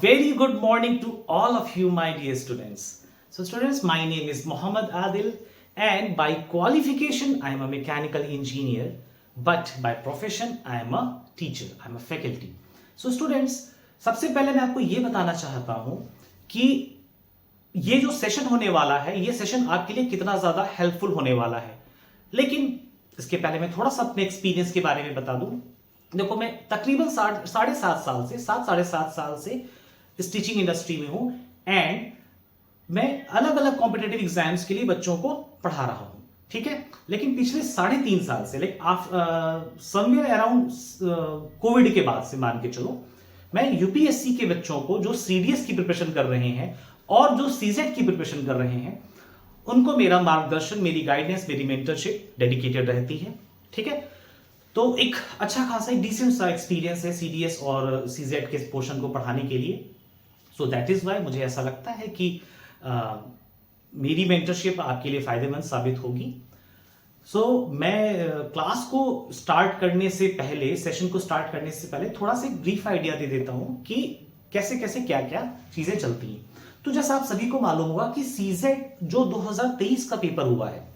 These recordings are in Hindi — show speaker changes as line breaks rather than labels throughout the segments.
very good morning to all of you, my dear students. So, students, my name is Muhammad Adil, and by qualification, I am a mechanical engineer, but by profession, I am a teacher, I am a faculty. So, students, सबसे पहले मैं आपको ये बताना चाहता हूं कि ये जो सेशन होने वाला है, ये सेशन आपके लिए कितना ज्यादा हेल्पफुल होने वाला है। लेकिन इसके पहले मैं थोड़ा सा अपने एक्सपीरियंस के बारे में बता दूं। देखो, मैं तकरीबन साढ़े सात साल से टीचिंग इंडस्ट्री में हूं एंड मैं अलग अलग कॉम्पिटेटिव एग्जाम्स के लिए बच्चों को पढ़ा रहा हूं, ठीक है। लेकिन पिछले 3.5 साल से समवेयर अराउंड कोविड के बाद से मान के चलो, मैं यूपीएससी के बच्चों को जो सीडीएस की प्रिपरेशन कर रहे हैं और जो सीजेट की प्रिपरेशन कर रहे हैं, उनको मेरा मार्गदर्शन, मेरी गाइडेंस, मेरी मेंटरशिप डेडिकेटेड रहती है, ठीक है। तो एक अच्छा खासा डिसेंट सा एक्सपीरियंस है सीडीएस और सीजेट के पोर्शन को पढ़ाने के लिए। सो दैट इज वाई मुझे ऐसा लगता है कि मेरी मेंटरशिप आपके लिए फायदेमंद साबित होगी। सो मैं क्लास को स्टार्ट करने से पहले, सेशन को स्टार्ट करने से पहले थोड़ा सा ब्रीफ आइडिया दे देता हूं कि कैसे कैसे क्या क्या चीजें चलती हैं। तो जैसा आप सभी को मालूम होगा कि सीजेट जो 2023 का पेपर हुआ है,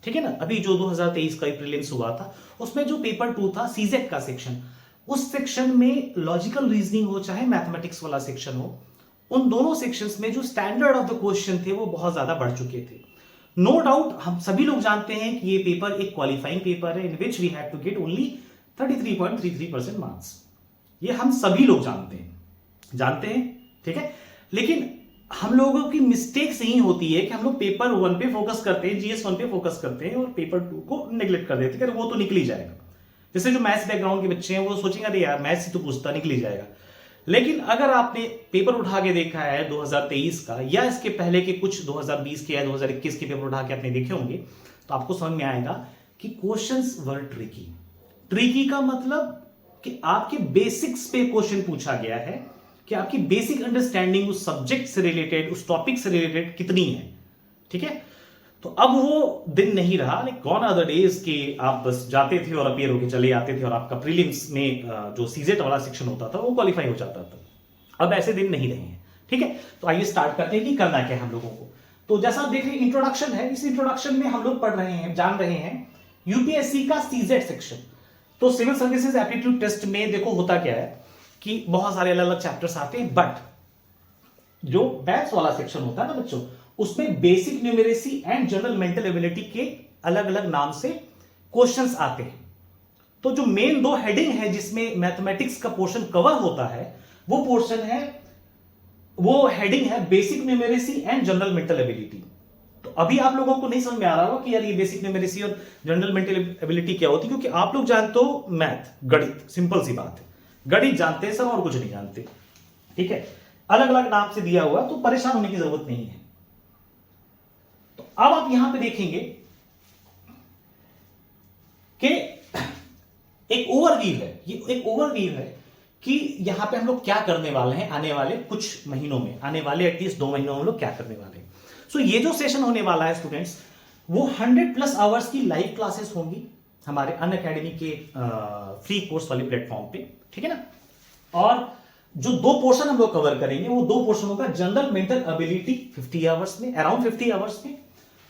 ठीक है ना, अभी जो 2023 का प्रीलिम्स हुआ था, उसमें जो पेपर 2 था सीजेट का सेक्शन, उस सेक्शन में लॉजिकल रीजनिंग हो चाहे मैथमेटिक्स वाला सेक्शन हो, उन दोनों सेक्शंस में जो स्टैंडर्ड ऑफ द क्वेश्चन थे वो बहुत ज्यादा बढ़ चुके थे। नो डाउट हम सभी लोग जानते हैं कि ये पेपर एक क्वालिफाइंग पेपर है in which we have to get only 33.33% marks. ये हम सभी लोग जानते हैं, ठीक है। लेकिन हम लोगों की मिस्टेक्स यही होती है कि हम लोग पेपर 1 पे फोकस करते हैं, जीएस 1 पे फोकस करते हैं और पेपर 2 को नेग्लेक्ट कर देते हैं कि वो तो निकल ही जाएगा। जैसे जो मैथ्स बैकग्राउंड के बच्चे हैं वो सोचेंगे अरे यार मैथ्स ही तो पूछता, निकल ही जाएगा। लेकिन अगर आपने पेपर उठा के देखा है 2023 का, या इसके पहले के कुछ 2020 के या 2021 के पेपर उठा के आपने देखे होंगे, तो आपको समझ में आएगा कि क्वेश्चंस वर ट्रिकी का मतलब कि आपके बेसिक्स पे क्वेश्चन पूछा गया है कि आपकी बेसिक अंडरस्टैंडिंग उस सब्जेक्ट से रिलेटेड, उस टॉपिक से रिलेटेड कितनी है, ठीक है। तो अब वो दिन नहीं रहा, like gone are the days कि आप बस जाते थे और अपीयर होके चले आते थे और आपका प्रीलिम्स में जो सीजेट वाला सेक्शन होता था वो क्वालिफाई हो जाता था। अब ऐसे दिन नहीं रहे हैं, ठीक है। तो आइए स्टार्ट करते हैं कि करना क्या है हम लोगों को। तो जैसा आप देख रहे हैं इंट्रोडक्शन है, इस इंट्रोडक्शन में हम लोग पढ़ रहे हैं, जान रहे हैं यूपीएससी का सीजेट सेक्शन। तो सिविल सर्विसेज एप्टीट्यूड टेस्ट में देखो होता क्या है कि बहुत सारे अलग अलग चैप्टर्स आते हैं, बट जो मैथ्स वाला सेक्शन होता है ना बच्चों, उसमें basic numeracy and general mental ability के अलग अलग नाम से क्वेश्चंस आते हैं। तो जो मेन 2 हेडिंग है जिसमें मैथमेटिक्स का पोर्शन कवर होता है, वो पोर्शन है, वो हेडिंग है basic numeracy and general mental ability. तो अभी आप लोगों को नहीं समझ में आ रहा होगा कि यार ये बेसिक न्यूमेरेसी और जनरल मेंटल एबिलिटी क्या होती है, क्योंकि आप लोग जानते हो मैथ, गणित, सिंपल सी बात है, गणित जानते हैं सब और कुछ नहीं जानते, ठीक है। अलग अलग नाम से दिया हुआ, तो परेशान होने की जरूरत नहीं है। तो अब आप यहां पे देखेंगे कि एक ओवरव्यू है, ये एक ओवरव्यू है कि यहां पे हम लोग क्या करने वाले हैं आने वाले कुछ महीनों में, आने वाले एटलीस्ट 2 महीनों में हम लोग क्या करने वाले हैं। सो ये जो सेशन होने वाला है स्टूडेंट्स, वो 100+ आवर्स की लाइव क्लासेस होंगी हमारे अनअकैडमी के फ्री कोर्स वाले प्लेटफॉर्म पे, ठीक है ना। और जो 2 पोर्शन हम लोग कवर करेंगे, वो 2 पोर्शन होगा जनरल मेंटल एबिलिटी 50 आवर्स में, अराउंड 50 आवर्स में,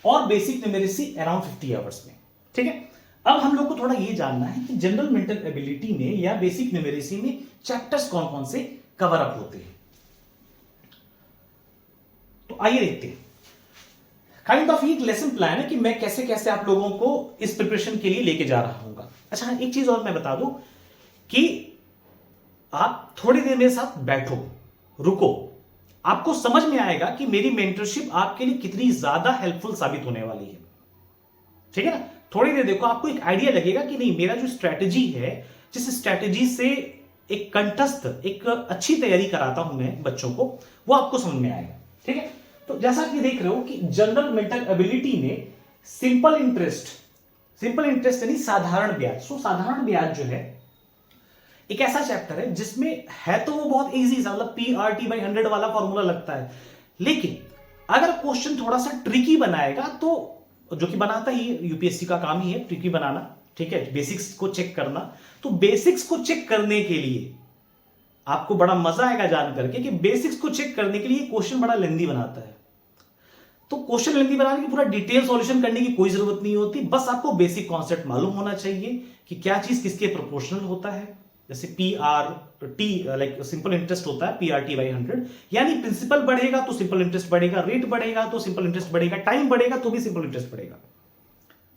और बेसिक न्यूमेरेसी अराउंड 50 आवर्स में, ठीक है। अब हम लोग को थोड़ा ये जानना है कि जनरल मेंटल एबिलिटी में या बेसिक न्यूमेरेसी में चैप्टर्स कौन कौन से कवर अप होते हैं। तो आइए देखते हैं। काइंड ऑफ एक लेसन प्लान है कि मैं कैसे कैसे आप लोगों को इस प्रिपरेशन के लिए लेके जा रहा हूं। अच्छा, एक चीज और मैं बता दूं कि आप थोड़ी देर मेरे साथ बैठो, रुको, आपको समझ में आएगा कि मेरी मेंटरशिप आपके लिए कितनी ज्यादा हेल्पफुल साबित होने वाली है, ठीक है ना। थोड़ी देर देखो, आपको एक आइडिया लगेगा कि नहीं, मेरा जो स्ट्रैटेजी है, जिस स्ट्रैटेजी से एक कंठस्थ, एक अच्छी तैयारी कराता हूं मैं बच्चों को, वो आपको समझ में आएगा, ठीक है। तो जैसा कि देख रहे हो कि जनरल मेंटल एबिलिटी में सिंपल इंटरेस्ट यानी साधारण ब्याज। सो साधारण ब्याज जो है एक ऐसा चैप्टर है जिसमें है तो वो बहुत इजी सा, मतलब PRT/100 वाला फॉर्मूला लगता है, लेकिन अगर क्वेश्चन थोड़ा सा ट्रिकी बनाएगा, तो जो कि बनाता ही यूपीएससी का काम ही है ट्रिकी बनाना, ठीक है, बेसिक्स को चेक करना। तो बेसिक्स को चेक करने के लिए आपको बड़ा मजा आएगा जान करके कि बेसिक्स को चेक करने के लिए क्वेश्चन बड़ा लेंदी बनाता है। तो क्वेश्चन लेंदी बनाने की पूरा डिटेल सॉल्यूशन करने की कोई जरूरत नहीं होती, बस आपको बेसिक कॉन्सेप्ट मालूम होना चाहिए कि क्या चीज किसके प्रोपोर्शनल होता है। जैसे P R T like simple interest होता है PRT/100, यानी प्रिंसिपल बढ़ेगा तो सिंपल इंटरेस्ट बढ़ेगा, रेट बढ़ेगा तो सिंपल इंटरेस्ट बढ़ेगा, टाइम बढ़ेगा तो भी सिंपल इंटरेस्ट बढ़ेगा।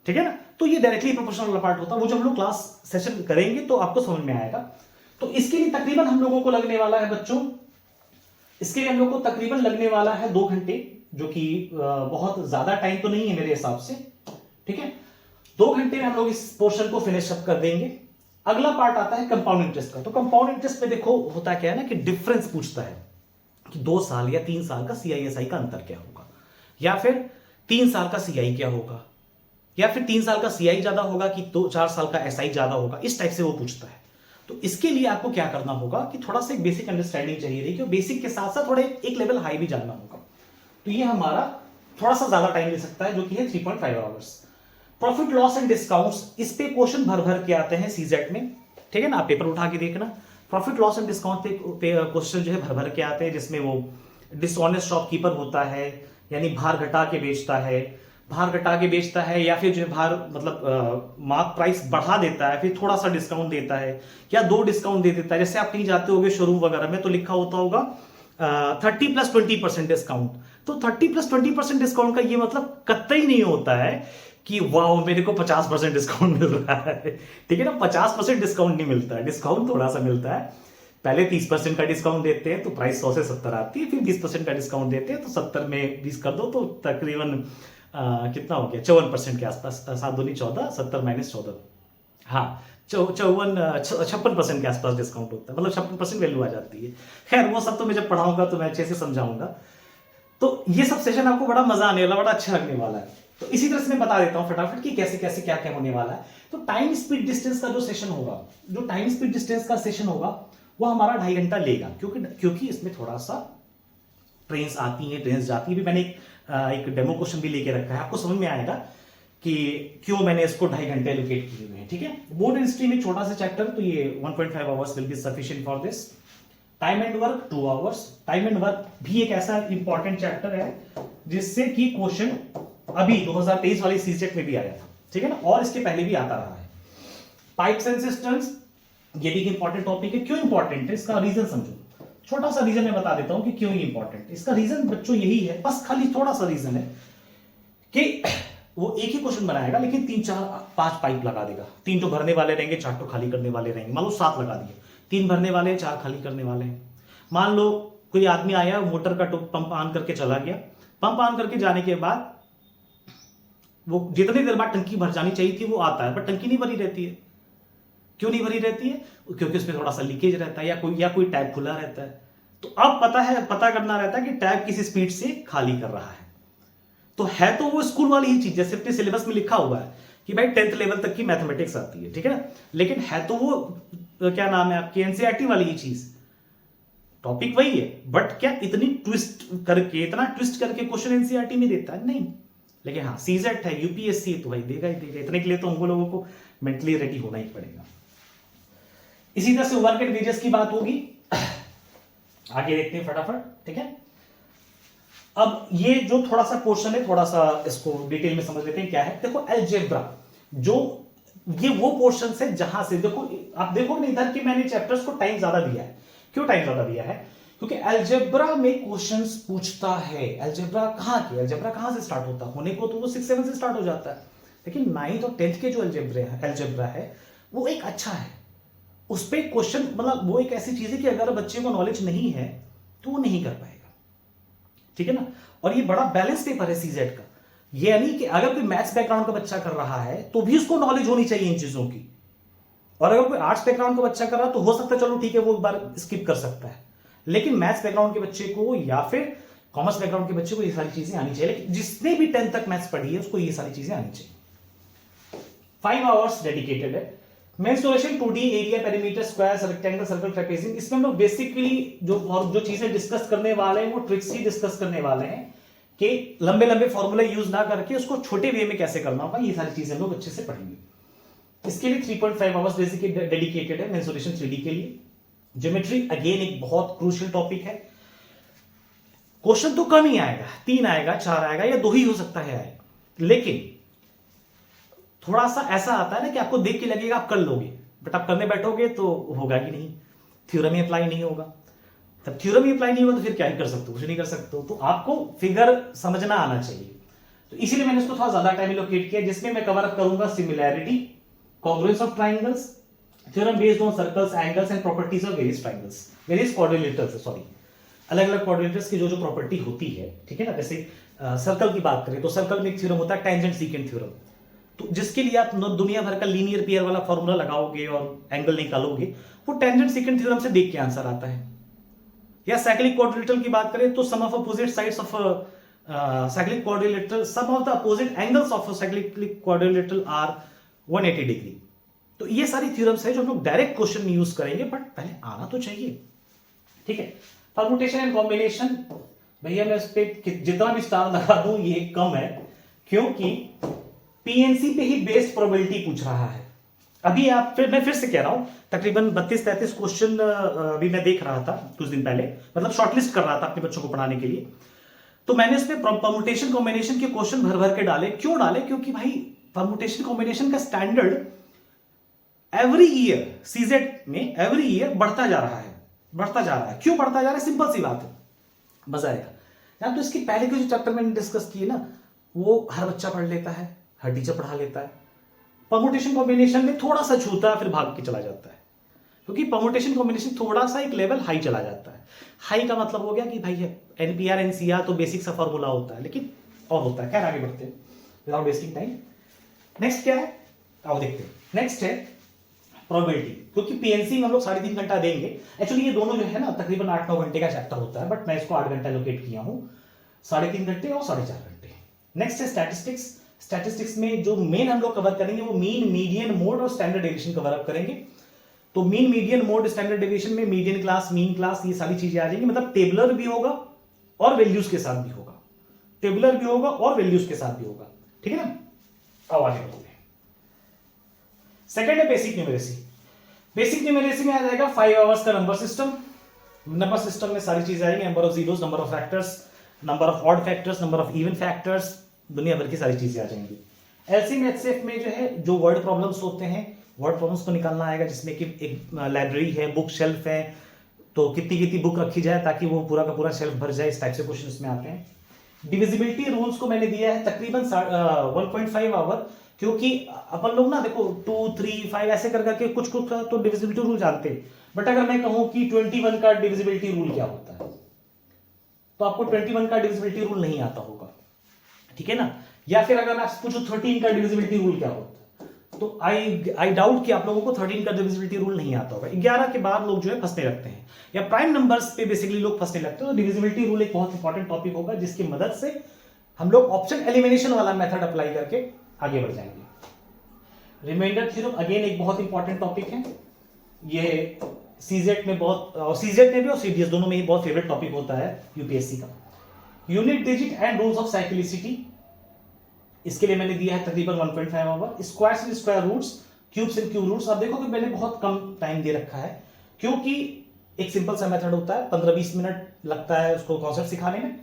ठीक है ना। तो ये डायरेक्टली प्रोपोर्शनल वाला पार्ट होता है, वो जब हम लोग क्लास सेशन करेंगे तो आपको समझ में आएगा। तो इसके लिए तकरीबन हम लोगों को लगने वाला है बच्चों, इसके लिए हम लोग को तकरीबन लगने वाला है 2 घंटे, जो कि बहुत ज्यादा टाइम तो नहीं है मेरे हिसाब से। ठीक है, 2 घंटे में हम लोग इस पोर्शन को फिनिश अप कर देंगे। अगला पार्ट आता है कंपाउंड इंटरेस्ट का। तो कंपाउंड इंटरेस्ट में देखो होता क्या है ना कि डिफरेंस पूछता है कि 2 साल या 3 साल का CISI का अंतर क्या होगा, या फिर 3 साल का CI क्या होगा, या फिर 3 साल का CI ज्यादा होगा कि 4 साल का SI ज्यादा होगा, इस टाइप से वो पूछता है। तो इसके लिए आपको क्या करना होगा कि थोड़ा सा एक बेसिक अंडरस्टैंडिंग चाहिए रही, क्योंकि बेसिक के साथ साथ थोड़े एक लेवल हाई भी जानना होगा। तो ये हमारा थोड़ा सा ज्यादा टाइम ले सकता है, जो कि है 3.5 hours. Profit loss and discounts, इस पे क्वेश्चन भर भर के आते हैं सीजेट में। ठीक है ना, पेपर उठा के देखना, प्रॉफिट लॉस एंड डिस्काउंट पे क्वेश्चन जो है भर भर के आते हैं, जिसमें वो डिसऑनेस्ट शॉपकीपर होता है, यानी भार घटा के बेचता है, या फिर जो भार मतलब मार्क प्राइस बढ़ा देता है, फिर थोड़ा सा डिस्काउंट देता है, या 2 डिस्काउंट दे देता है। जैसे आप कहीं जाते होगे शोरूम वगैरह में तो लिखा होता होगा 30 + 20% डिस्काउंट। तो 30 + 20% डिस्काउंट का ये मतलब कतई नहीं होता है कि वाह मेरे को 50% डिस्काउंट मिल रहा है। ठीक है ना, 50% डिस्काउंट नहीं मिलता है, डिस्काउंट थोड़ा सा मिलता है। पहले 30% का डिस्काउंट देते हैं तो प्राइस 100 से 70 आती है, फिर 20% का डिस्काउंट देते हैं तो 70 में 20 कर दो तो तकरीबन कितना हो गया 54% के आसपास, 7 दूनी 14, 70 - 14, हाँ 56% के आसपास डिस्काउंट होता है, मतलब 56% वैल्यू आ जाती है। खैर वो सब तो मैं जब पढ़ाऊंगा तो मैं अच्छे से समझाऊंगा। तो ये सब सेशन आपको बड़ा मजा आने वाला, बड़ा अच्छा लगने वाला है। तो इसी तरह से मैं बता देता हूं फटाफट कि कैसे कैसे क्या क्या होने वाला है। तो टाइम स्पीड डिस्टेंस का जो सेशन होगा, जो टाइम स्पीड डिस्टेंस का सेशन होगा वो हमारा 2.5 घंटा लेगा, क्योंकि इसमें थोड़ा सा ट्रेन्स आती हैं, ट्रेन्स जाती है। मैंने एक डेमो क्वेश्चन भी लेके रखा है, आपको समझ में आएगा कि क्यों मैंने इसको 2.5 घंटे एलोकेट किए हुए हैं। ठीक है, बोर्ड एंड स्ट्रीम एक छोटा सा चैप्टर, तो ये 1.5 hours will be sufficient for this. Time and work 2 hours. Time and work भी एक ऐसा इंपॉर्टेंट चैप्टर है जिससे कि क्वेश्चन अभी 2023 वाली सीसेट में भी आया था। ठीक है ना, और इसके पहले भी आता रहा है। पाइप्स एंड सिस्टम्स, ये भी एक इंपॉर्टेंट टॉपिक है। क्यों इंपॉर्टेंट है इसका रीजन समझो, छोटा सा रीजन मैं बता देता हूं कि क्यों ये इंपॉर्टेंट। इसका रीजन बच्चों यही है, बस खाली थोड़ा सा रीजन है कि वो एक ही क्वेश्चन बनाएगा लेकिन 3 4 5 पाइप लगा देगा। 3 तो भरने वाले रहेंगे, 4 तो खाली करने वाले रहेंगे। मान लो 7 लगा दिए, 3 भरने वाले हैं, 4 खाली करने वाले हैं। मान लो कोई आदमी आया, मोटर का पंप ऑन करके चला गया। पंप ऑन करके जाने के बाद वो जितनी देर बाद टंकी भर जानी चाहिए थी वो आता है, पर टंकी नहीं भरी रहती है। क्यों नहीं भरी रहती है? क्योंकि उसमें थोड़ा सा लीकेज रहता है या कोई टैप खुला रहता है। तो अब पता करना रहता है कि टैप किस स्पीड से खाली कर रहा है। तो है तो वो स्कूल वाली ही चीज, जैसे अपने सिलेबस में लिखा हुआ है कि भाई 10th लेवल तक की मैथमेटिक्स आती है। ठीक है ना, लेकिन है तो वो क्या नाम है आपकी NCERT वाली ही चीज, टॉपिक वही है, बट क्या इतना ट्विस्ट करके क्वेश्चन NCERT में देता है? नहीं। लेकिन हाँ सीजेट है, UPSC तो भाई देगा ही देगा। इतने के लिए तो हमको लोगों को मेंटली रेडी होना ही पड़ेगा। इसी तरह से वर्क एंड वेजेस की बात होगी, आगे देखते हैं फटाफट। ठीक है, अब ये जो थोड़ा सा पोर्शन है, थोड़ा सा इसको डिटेल में समझ लेते हैं क्या है। देखो अलजेब्रा, जो ये वो पोर्शन है जहां से देखो आप देखोगे इधर के मैंने चैप्टर्स को टाइम ज्यादा दिया है। क्यों टाइम ज्यादा दिया है? क्योंकि अलजेब्रा में क्वेश्चंस पूछता है। अलजेब्रा कहां से स्टार्ट होता है? होने को तो वो 6 7 से स्टार्ट हो जाता है, लेकिन 9th और 10th के जो अलजेब्रा है वो एक अच्छा है। उस पर क्वेश्चन मतलब वो एक ऐसी चीज है कि अगर बच्चे को नॉलेज नहीं है तो वो नहीं कर पाएगा। ठीक है ना, और ये बड़ा बैलेंस पेपर है सीजेट का। ये नहीं कि अगर कोई मैथ्स बैकग्राउंड का बच्चा कर रहा है तो भी उसको नॉलेज होनी चाहिए इन चीजों की, और अगर कोई आर्ट्स बैकग्राउंड का बच्चा कर रहा है तो हो सकता है चलो ठीक है वो एक बार स्किप कर सकता है, लेकिन मैथ्स बैकग्राउंड के बच्चे को या फिर कॉमर्स बैकग्राउंड के बच्चे को ये सारी चीजें आनी चाहिए। लेकिन जिसने भी 10th तक मैथ्स पढ़ी है उसको ये सारी चीजें आनी चाहिए। 5 आवर्स डेडिकेटेड है। Mensuration 2D, area, perimeter, square, rectangle, circle, trapezium, इसमें हम लोग बेसिकली जो चीजें डिस्कस करने वाले हैं वो ट्रिक्स ही डिस्कस करने वाले हैं कि लंबे लंबे फॉर्मूले यूज ना करके उसको छोटे वे में कैसे करना होगा। ये सारी चीजें हम लोग अच्छे से पढ़ेंगे। इसके लिए 3.5 आवर्स बेसिकली डेडिकेटेड है मेंसुरेशन 3D के लिए। ज्योमेट्री अगेन एक बहुत क्रूशियल टॉपिक है। क्वेश्चन तो कम ही आएगा, 3 आएगा, 4 आएगा या 2 ही हो सकता है आए, लेकिन थोड़ा सा ऐसा आता है ना कि आपको देख के लगेगा आप कर लोगे, बट आप करने बैठोगे तो होगा ही नहीं, थ्योरम ही अप्लाई नहीं होगा। तब थ्योरम ही अप्लाई नहीं होगा तो फिर क्या ही कर सकते हो, कुछ नहीं कर सकते हो। तो आपको फिगर समझना आना चाहिए। तो इसीलिए मैंने इसको थोड़ा ज्यादा टाइम एलोकेट किया, जिसमें मैं कवर अप करूंगा similarity, congruence of triangles, theorem based on circles, angles and properties of various triangles, various quadrilaterals, sorry अलग अलग क्वाड्रिलेटर्स की जो जो प्रॉपर्टी होती है, ठीक है ना। जैसे सर्कल की बात करें तो सर्कल में एक थ्योरम होता है टेंजेंट सीकेंट थ्योरम, तो जिसके लिए आप दुनिया भर का लीनियर पेयर वाला फॉर्मूला लगाओगे और एंगल निकालोगे, वो टेंजेंट सीकेंट थ्योरम से देख के आंसर आता है। या साइक्लिक क्वाड्रिलेटरल की बात करें तो sum of opposite sides of cyclic quadrilateral, sum of the opposite angles of cyclic quadrilateral are 180 degree. तो ये सारी थ्योरम्स है जो हम लोग डायरेक्ट क्वेश्चन में यूज करेंगे, बट पहले आना तो चाहिए, ठीक है। परमुटेशन एंड कॉम्बिनेशन, भैया मैं इस पे जितना भी स्टार लगा दूं ये कम है, क्योंकि पीएनसी पे ही बेस्ड प्रोबेबिलिटी पूछ रहा है। अभी आप मैं फिर से कह रहा हूं, तकरीबन 32-33 क्वेश्चन अभी मैं देख रहा था कुछ दिन पहले, मतलब शॉर्टलिस्ट कर रहा था अपने बच्चों को पढ़ाने के लिए। तो मैंने उसमें परमुटेशन कॉम्बिनेशन के क्वेश्चन भर भर के डाले। क्यों डाले? क्योंकि भाई परमुटेशन कॉम्बिनेशन का स्टैंडर्ड एवरी ईयर सीजेट में एवरी ईयर बढ़ता जा रहा है, बढ़ता जा रहा है। क्यों बढ़ता जा रहा है? सिंपल सी बात है, मजा आएगा यार। तो इसके पहले के जो चैप्टर मैंने डिस्कस किए ना, वो हर बच्चा पढ़ लेता है, हर टीचर पढ़ा लेता है। परमुटेशन कॉम्बिनेशन में थोड़ा सा छूता है फिर भाग के चला जाता है, क्योंकि परमुटेशन कॉम्बिनेशन थोड़ा सा एक लेवल हाई चला जाता है। हाई का मतलब हो गया कि भाई एनपीआर एनसीआर तो बेसिक सा फॉर्मूला होता है, लेकिन और होता है। खैर आगे बढ़ते हैं विदाउट वेस्टिंग टाइम। नेक्स्ट क्या है, आओ देखते हैं। नेक्स्ट है प्रोबेबिलिटी, क्योंकि पीएनसी में हम लोग 3.5 घंटा देंगे। एक्चुअली ये दोनों जो है ना तकरीबन 8-9 घंटे का चैप्टर होता है, बट मैं इसको 8 घंटा लोकेट किया हूं, 3.5 घंटे और 4.5 घंटे। नेक्स्ट है स्टैटिस्टिक्स। स्टैटिस्टिक्स में जो मेन हम लोग कवर करेंगे वो मीन, मीडियन, मोड और स्टैंडर्ड डेविएशन कवर अप करेंगे। तो mean, median, mode, standard deviation में मीडियन क्लास, मीन क्लास, ये सारी चीजें आ जाएंगी। मतलब टेबुलर भी होगा और वैल्यूज के साथ भी होगा, टेबुलर भी होगा और वैल्यूज के साथ भी होगा, ठीक है ना। अब आगे बढ़ते हैं। सेकंड है बेसिक न्यूमेरेसी। बेसिक न्यूमेरेसी में आ जाएगा 5 आवर्स का नंबर सिस्टम। नंबर सिस्टम में सारी चीजें आएंगी, number of zeros, number of factors, number of odd factors, number of even factors, दुनिया भर की सारी चीजें आ जाएंगी। एलसीएम एचसीएफ में जो है जो वर्ड प्रॉब्लम्स होते हैं, वर्ड प्रॉब्लम्स को निकालना आएगा, जिसमें कि एक लाइब्रेरी है, बुक शेल्फ है, तो कितनी कितनी बुक रखी जाए ताकि वो पूरा का पूरा शेल्फ भर जाए, इस टाइप से क्वेश्चन इसमें आते हैं। डिविजिबिलिटी रूल्स को मैंने दिया है तकरीबन 1.5 आवर, क्योंकि अपन लोग ना देखो 2, 3, 5 ऐसे कर करके कुछ कुछ तो डिविजिबिलिटी रूल जानते हैं, बट अगर मैं कहूं कि 21 का डिविजिबिलिटी रूल क्या होता है, तो आपको 21 का डिविजिबिलिटी रूल नहीं आता होगा, ठीक है ना। या फिर अगर मैं पूछूं 13 का डिविजिबिलिटी रूल क्या होता है, तो आई डाउट कि आप लोगों को 13 का डिविजिबिलिटी रूल नहीं आता होगा। 11 के बाद लोग जो है फंसने लगते हैं, या प्राइम नंबर्स पे बेसिकली लोग फंसने लगते हैं। तो डिविजिबिलिटी रूल एक बहुत इंपॉर्टेंट टॉपिक होगा, जिसकी मदद से हम लोग ऑप्शन एलिमिनेशन वाला मेथड अप्लाई करके आगे बढ़ जाएंगे। रिमाइंडर थ्योरम अगेन एक बहुत इंपॉर्टेंट टॉपिक है, ये सीजेट में बहुत, और सीजेट में भी और सीडीएस दोनों में ही बहुत फेवरेट टॉपिक होता है यूपीएससी का। Unit digit and rules of cyclicity, इसके लिए मैंने दिया है तकरीबन 1.5 hour. Squares and square roots, cubes and cube roots, आप देखो कि मैंने बहुत कम टाइम दे रखा है, क्योंकि एक सिंपल सा मेथड होता है, 15-20 मिनट लगता है उसको कॉन्सेप्ट सिखाने में,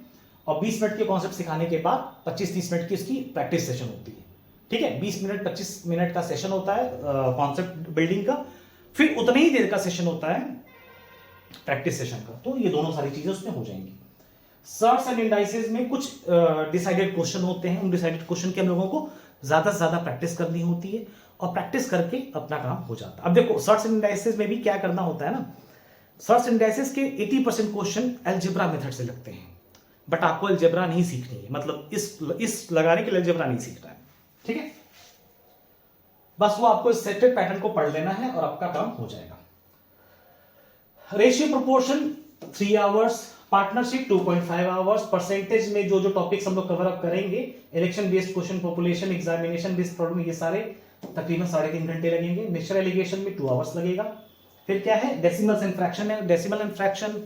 और 20 मिनट के कॉन्सेप्ट सिखाने के बाद 25-30 मिनट की उसकी प्रैक्टिस सेशन होती है, ठीक है। 20 मिनट 25 मिनट का सेशन होता है कॉन्सेप्ट बिल्डिंग का, फिर उतने ही देर का सेशन होता है प्रैक्टिस सेशन का। तो ये दोनों सारी चीजें उसमें हो जाएंगी। सर्ट्स एंड इंडाइसेस में कुछ डिसाइडेड क्वेश्चन होते हैं, उन डिसाइडेड क्वेश्चन की हम लोगों को ज्यादा से ज्यादा प्रैक्टिस करनी होती है, और प्रैक्टिस करके अपना काम हो जाता है। अब देखो सर्ट्स एंड इंडाइसेस में भी क्या करना होता है ना, सर्ट्स एंड इंडाइसेस के 80% क्वेश्चन अलजेब्रा मेथड से लगते हैं, बट आपको अलजेब्रा नहीं सीखनी है, मतलब इस लगाने के लिए अलजेब्रा नहीं सीखना है, ठीक है। बस वो आपको इस सेटेड पैटर्न को पढ़ लेना है और आपका काम हो जाएगा। Ratio proportion 3 hours, partnership 2.5 hours. Percentage में जो जो टॉपिक्स हम लोग कवर अप करेंगे, election based question, population, examination based problem, ये सारे तकरीबन 3.5 घंटे लगेंगे। मिक्सचर एलिगेशन में 2 आवर्स लगेगा। फिर क्या है, डेसिमल्स एंड फ्रैक्शन है। डेसिमल एंड फ्रैक्शन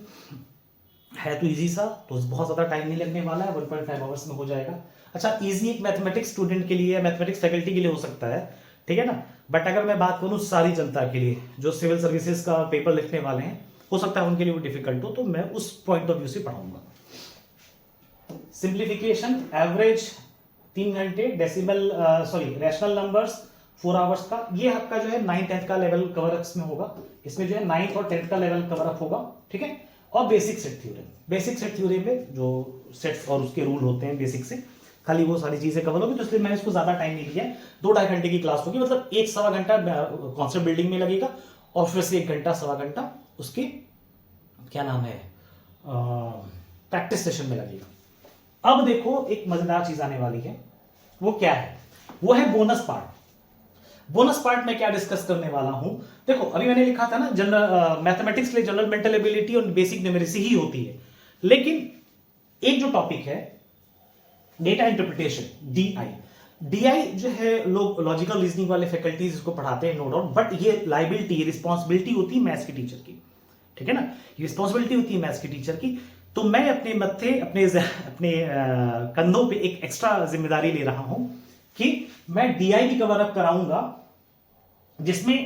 है तो इजी सा, तो बहुत ज्यादा टाइम नहीं लगने वाला है, 1.5 आवर्स में हो जाएगा। अच्छा, इजी एक मैथमेटिक्स स्टूडेंट के लिए, मैथमेटिक्स फैकल्टी के लिए हो सकता है, ठीक है ना, बट अगर मैं बात करूं सारी जनता के लिए जो सिविल सर्विसेज का पेपर लिखने वाले हैं, हो सकता है उनके लिए वो डिफिकल्ट हो, तो मैं उस पॉइंट ऑफ व्यू से पढ़ाऊंगा। सिंप्लीफिकेशन, एवरेज 3 घंटे, डेसिमल रैशनल नंबर्स 4 आवर्स का, ये आपका जो है 9th-10th का लेवल कवर अप में होगा। इसमें जो है 9th और 10th का लेवल कवर अप होगा, ठीक है। और basic set theorem, basic set theorem में जो सेट्स और उसके रूल होते हैं बेसिक से, खाली वो सारी चीजें कवर होगी, तो इसलिए मैंने इसको ज्यादा टाइम नहीं लिया है। 2-2.5 घंटे की क्लास होगी, मतलब 1-1.25 घंटा कॉन्सेप्ट बिल्डिंग में लगेगा और फिर से 1 घंटा 1.25 घंटा उसके क्या नाम है प्रैक्टिस सेशन में लगेगा। अब देखो एक मजेदार चीज आने वाली है, वो क्या है, वो है बोनस पार्ट। बोनस पार्ट में क्या डिस्कस करने वाला हूं, देखो अभी मैंने लिखा था ना जनरल मैथमेटिक्स के लिए जनरल मेंटल एबिलिटी और बेसिक न्यूमेरिसी ही होती है, लेकिन एक जो टॉपिक है डेटा इंटरप्रिटेशन, डीआई जो है लोग लॉजिकल रीजनिंग वाले फैकल्टीज इसको पढ़ाते हैं, नो डाउट, बट ये लाइबिलिटी, रिस्पॉन्सिबिलिटी होती है मैथ्स के टीचर की, ठीक है ना, ये रिस्पॉन्सिबिलिटी होती है मैथ्स के टीचर की। तो मैं अपने मत्थे अपने कंधों पे एक एक्स्ट्रा जिम्मेदारी ले रहा हूं कि मैं डीआई भी कवर अप कराऊंगा, जिसमें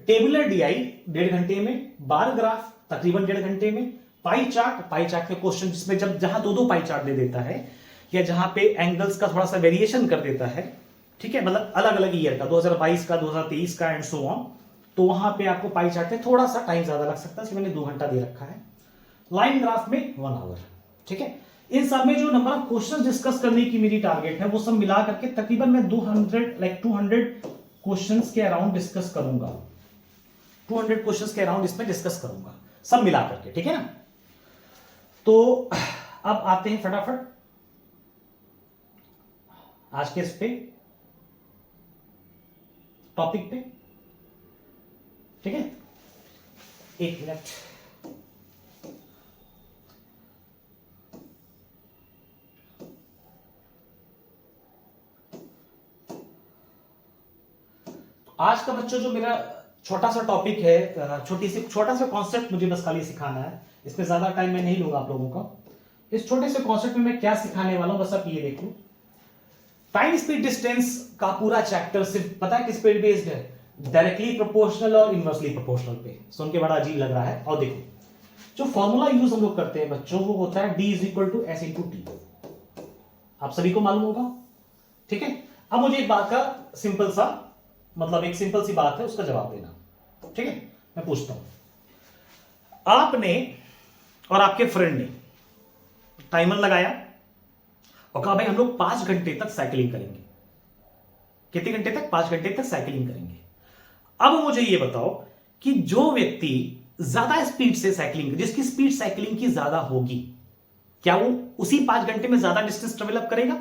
टेबुलर डीआई 1.5 घंटे में, बार ग्राफ तकरीबन 1.5 घंटे में, पाई चार्ट में क्वेश्चन जिसमें जहां 2-2 पाई चार्ट दे देता है, या जहां पे एंगल्स का थोड़ा सा वेरिएशन कर देता है, ठीक है, मतलब अलग अलग ईयर का, 2022 का, 2023 का एंड सो ऑन, तो वहां पे आपको पाई चार्ट में थोड़ा सा टाइम ज्यादा लग सकता है, इसलिए मैंने 2 घंटा दे रखा है। लाइन ग्राफ में 1 आवर, ठीक है। इन सब में जो नंबर ऑफ क्वेश्चन डिस्कस करने की मेरी टारगेट है, वो सब मिला करके तकरीबन मैं 200 क्वेश्चंस के अराउंड डिस्कस करूंगा, 200 क्वेश्चंस के अराउंड इसमें डिस्कस करूंगा, सब मिला करके, ठीक है ना। तो अब आते हैं फटाफट आज के इस पे टॉपिक पे, ठीक है। 1 मिनट, आज का बच्चों जो मेरा छोटा सा टॉपिक है, छोटा सा कॉन्सेप्ट मुझे बस खाली सिखाना है, इसमें ज्यादा टाइम मैं नहीं लूंगा आप लोगों का। इस छोटे से कॉन्सेप्ट में मैं क्या सिखाने वाला हूं, बस आप ये देखो। टाइम स्पीड डिस्टेंस का पूरा चैप्टर सिर्फ पता है किस पे बेस्ड है, डायरेक्टली प्रोपोर्शनल और इनवर्सली प्रोपोर्शनल पे। सुन के बड़ा अजीब लग रहा है, और देखो जो फॉर्मूला यूज हम लोग करते हैं बच्चों, वो होता है D = S × T, आप सभी को मालूम होगा, ठीक है। अब मुझे एक बात का सिंपल सा, मतलब एक सिंपल सी बात है, उसका जवाब देना, ठीक है। मैं पूछता हूं, आपने और आपके फ्रेंड ने टाइमर लगाया और कहा भाई हम लोग 5 घंटे तक साइकिलिंग करेंगे। कितने घंटे तक? 5 घंटे तक साइकिलिंग करेंगे। अब मुझे यह बताओ कि जो व्यक्ति ज्यादा स्पीड से साइकिलिंग, जिसकी स्पीड साइकिलिंग की ज्यादा होगी, क्या वो उसी 5 घंटे में ज्यादा डिस्टेंस ट्रेवल अप करेगा?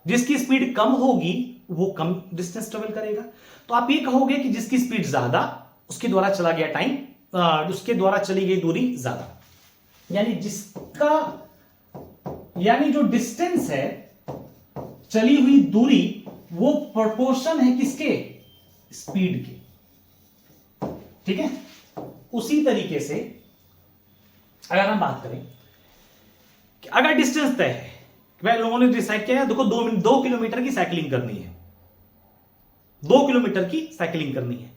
जिसकी स्पीड कम होगी वो कम डिस्टेंस ट्रेवल करेगा। तो आप ये कहोगे कि जिसकी स्पीड ज्यादा, उसके द्वारा चला गया टाइम, उसके द्वारा चली गई दूरी ज्यादा, यानी जो डिस्टेंस है, चली हुई दूरी, वो प्रोपोर्शन है किसके? स्पीड के, ठीक है। उसी तरीके से अगर हम बात करें कि अगर डिस्टेंस तय है, वह लोगों ने डिसाइड किया है, देखो 2 किलोमीटर की साइकिलिंग करनी है, 2 किलोमीटर की साइकिलिंग करनी है।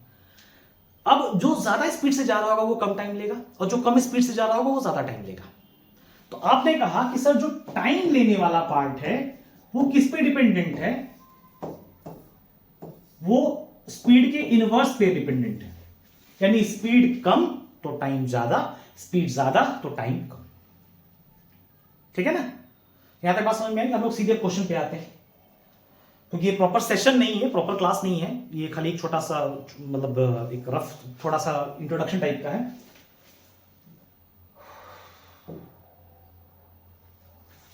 अब जो ज्यादा स्पीड से जा रहा होगा वो कम टाइम लेगा, और जो कम स्पीड से जा रहा होगा वो ज्यादा टाइम लेगा। तो आपने कहा कि सर जो टाइम लेने वाला पार्ट है वो किस पे डिपेंडेंट है? वो स्पीड के इनवर्स पे डिपेंडेंट है, यानी स्पीड कम तो टाइम ज्यादा, स्पीड ज्यादा तो टाइम कम, ठीक है ना। यहां तक बात समझ में आई? हम लोग सीधे क्वेश्चन पे आते हैं, क्योंकि ये प्रॉपर सेशन नहीं है, प्रॉपर क्लास नहीं है, ये खाली एक छोटा सा, मतलब एक रफ थोड़ा सा इंट्रोडक्शन टाइप का है।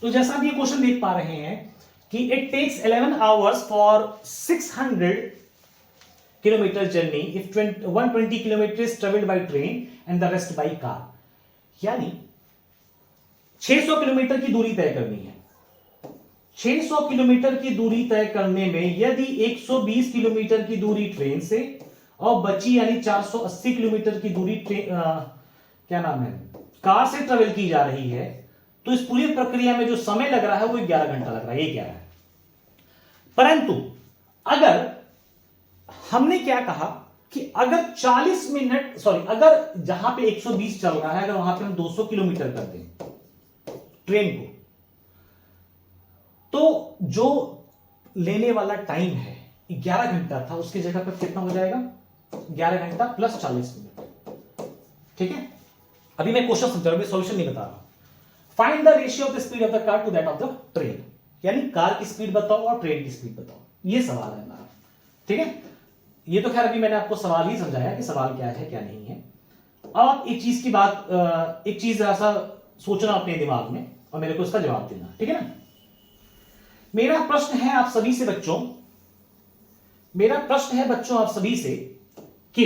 तो जैसा आप ये क्वेश्चन देख पा रहे हैं कि it takes 11 hours for 600 kilometre journey if 120 kilometre travelled by train and the rest by car, यानी 600 किलोमीटर की दूरी तय करनी है। 600 किलोमीटर की दूरी तय करने में यदि 120 किलोमीटर की दूरी ट्रेन से और बची यानी 480 किलोमीटर की दूरी क्या नाम है, कार से ट्रेवल की जा रही है, तो इस पूरी प्रक्रिया में जो समय लग रहा है वो 11 घंटा लग रहा है, ये क्या है। परंतु अगर हमने क्या कहा कि अगर 40 मिनट अगर जहां पे 120 चल रहा है, अगर वहां पे हम 200 किलोमीटर कर दें ट्रेन को, तो जो लेने वाला टाइम है 11 घंटा था, उसकी जगह पर कितना हो जाएगा? 11 घंटा प्लस 40 मिनट। ठीक है, अभी मैं क्वेश्चन समझा रहा हूं, सॉल्यूशन नहीं बता रहा। Find the ratio of the speed of the car to that of the train, यानी कार की स्पीड बताओ और ट्रेन की स्पीड बताओ, ये सवाल है हमारा। ठीक है, ये तो खैर अभी मैंने आपको सवाल ही समझाया कि सवाल क्या है क्या नहीं है। अब आप एक चीज ऐसा सोचना अपने दिमाग में और मेरे को इसका जवाब देना। ठीक है ना? मेरा प्रश्न है आप सभी से बच्चों, आप सभी से कि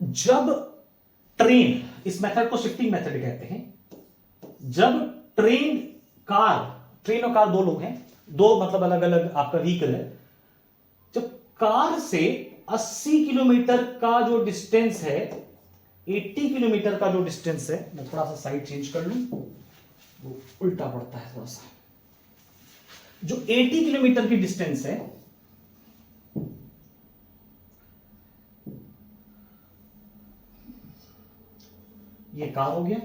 जब ट्रेन, इस मेथड को शिफ्टिंग मेथड कहते हैं, जब ट्रेन और कार दो लोग हैं, दो मतलब अलग अलग आपका व्हीकल है, जब कार से 80 किलोमीटर का जो डिस्टेंस है, 80 किलोमीटर का जो डिस्टेंस है, मैं थोड़ा सा साइड चेंज कर लूं, वो उल्टा पड़ता है थोड़ा सा, जो 80 किलोमीटर की डिस्टेंस है, ये कार हो गया।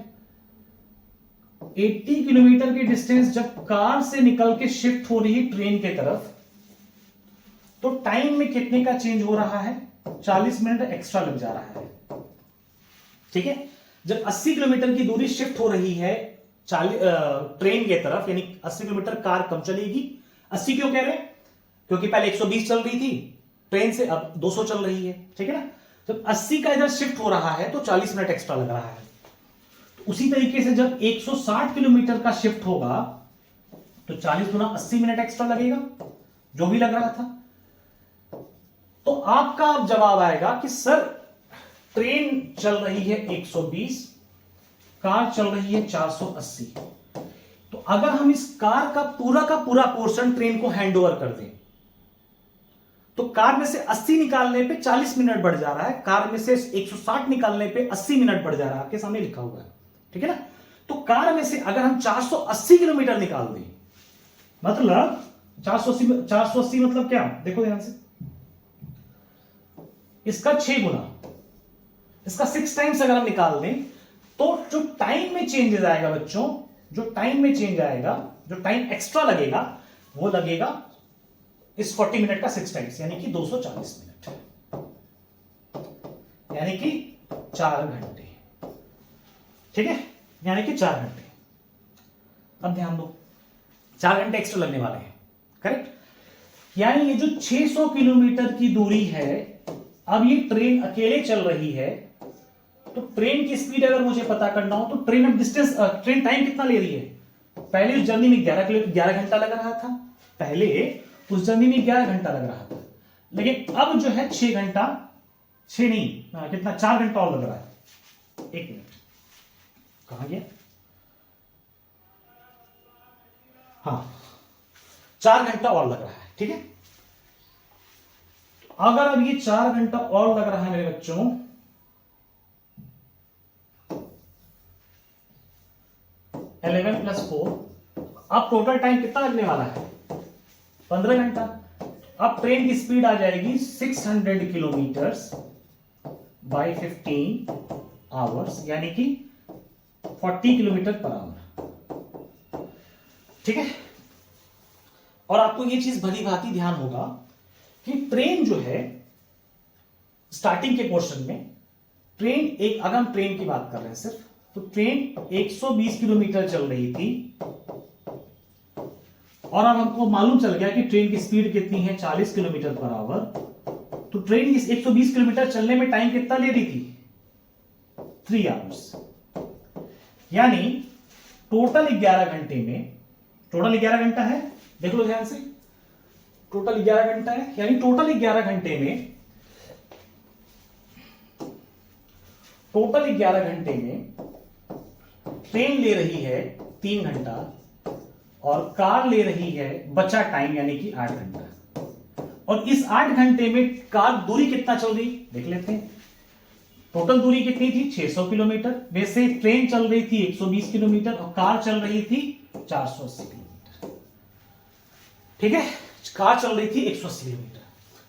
80 किलोमीटर की डिस्टेंस जब कार से निकल के शिफ्ट हो रही है ट्रेन के तरफ, तो टाइम में कितने का चेंज हो रहा है? 40 मिनट एक्स्ट्रा लग जा रहा है। ठीक है, जब 80 किलोमीटर की दूरी शिफ्ट हो रही है ट्रेन के तरफ, यानी 80 किलोमीटर कार कम चलेगी। 80 क्यों कह रहे हैं? क्योंकि पहले 120 चल रही थी ट्रेन से, अब 200 चल रही है। ठीक है ना? जब 80 का इधर शिफ्ट हो रहा है तो 40 मिनट एक्स्ट्रा लग रहा है। उसी तरीके से जब 160 किलोमीटर का शिफ्ट होगा तो 40 गुना 80 मिनट एक्स्ट्रा लगेगा, जो भी लग रहा था। तो आपका जवाब आएगा कि सर ट्रेन चल रही है 120, कार चल रही है 480। तो अगर हम इस कार का पूरा पोर्शन ट्रेन को हैंड ओवर कर दें, तो कार में से 80 निकालने पे 40 मिनट बढ़ जा रहा है, कार में से 160 निकालने पे 80 मिनट बढ़ जा रहा है, आपके सामने लिखा हुआ है। ठीक है ना? तो कार में से अगर हम 480 किलोमीटर निकाल दें, मतलब 480 मतलब क्या? देखो ध्यान से, इसका 6 गुना, इसका 6 टाइम्स अगर हम निकाल दें, तो जो टाइम में चेंज आएगा बच्चों, जो टाइम एक्स्ट्रा लगेगा, वो लगेगा इस 40 मिनट का 6 टाइम्स, यानी कि 240 मिनट, यानी कि 4 घंटे। ठीक है, यानी कि 4 घंटे। अब ध्यान दो, 4 घंटे एक्स्ट्रा लगने वाले हैं, करेक्ट? यानी ये जो 600 किलोमीटर की दूरी है, अब ये ट्रेन अकेले चल रही है, तो ट्रेन की स्पीड अगर मुझे पता करना हो, तो ट्रेन टाइम कितना ले रही है? पहले उस जर्नी में 11 घंटा लग रहा था, लेकिन अब जो है 6 घंटा, 6 नहीं, कितना, 4 घंटा और लग रहा है। 1 मिनट, कहां गया? हाँ, 4 घंटा और लग रहा है। ठीक है, अगर अब ये 4 घंटा और लग रहा है मेरे बच्चों, +4, अब टोटल टाइम कितना लगने वाला है? 15 घंटा। अब ट्रेन की स्पीड आ जाएगी 600 किलोमीटर बाई 15 आवर्स, यानी कि 40 किलोमीटर पर आवर। ठीक है, और आपको ये चीज भली भांति ध्यान होगा कि ट्रेन जो है, स्टार्टिंग के पोर्शन में अगर हम ट्रेन की बात कर रहे हैं सिर्फ, तो ट्रेन 120 किलोमीटर चल रही थी, और अब हमको मालूम चल गया कि ट्रेन की स्पीड कितनी है, 40 किलोमीटर पर आवर। तो ट्रेन इस 120 किलोमीटर चलने में टाइम कितना ले रही थी? 3 आवर्स, यानी टोटल 11 घंटे में, टोटल 11 घंटा है, देख लो ध्यान से, टोटल 11 घंटा है, यानी टोटल 11 घंटे में ट्रेन ले रही है 3 घंटा और कार ले रही है बचा टाइम, यानी कि 8 घंटा। और इस 8 घंटे में कार दूरी कितना चल रही, देख लेते हैं। टोटल दूरी कितनी थी? 600 किलोमीटर। वैसे ट्रेन चल रही थी 120 किलोमीटर और कार चल रही थी 480 किलोमीटर। ठीक है, कार चल रही थी 180 किलोमीटर।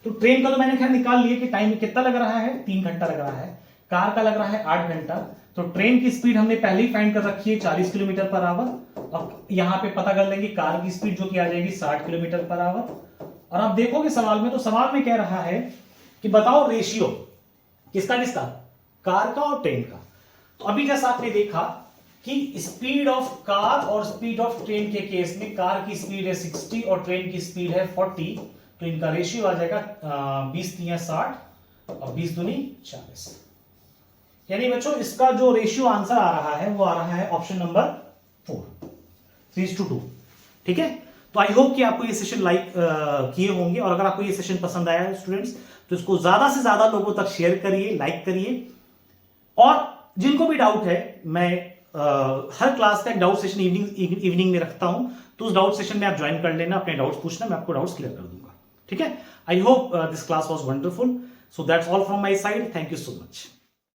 तो ट्रेन का तो मैंने खैर निकाल लिया कि टाइम कितना लग रहा है, 3 घंटा लग रहा है। कार का लग रहा है 8 घंटा। तो ट्रेन की स्पीड हमने पहले ही फाइंड कर रखी है 40 किलोमीटर पर आवर। अब यहां पे पता कर लेंगे कार की स्पीड जो कि आ जाएगी 60 किलोमीटर पर आवर। और आप देखोगे सवाल में, तो सवाल में कह रहा है कि बताओ रेशियो किसका किसका, कार का और ट्रेन का। तो अभी जैसा आपने देखा कि स्पीड ऑफ कार और स्पीड ऑफ ट्रेन के केस में कार की स्पीड है 60 और ट्रेन की स्पीड है 40, तो इनका रेशियो आ जाएगा 20 तिया 60 और 20 दूनी 40। यानी बच्चों इसका जो रेशियो आंसर आ रहा है वो आ रहा है ऑप्शन नंबर 4, 3:2। ठीक है, तो आई होप कि आपको ये सेशन लाइक किए होंगे, और अगर आपको ये सेशन पसंद आया है स्टूडेंट्स तो इसको ज्यादा से ज्यादा लोगों तक शेयर करिए, लाइक करिए। और जिनको भी डाउट है, मैं हर क्लास का एक डाउट सेशन इवनिंग में रखता हूं, तो उस डाउट सेशन में आप ज्वाइन कर लेना, अपने डाउट्स पूछना, मैं आपको डाउट्स क्लियर कर दूंगा। ठीक है, I hope this class was wonderful. So that's all from my side, thank you so much.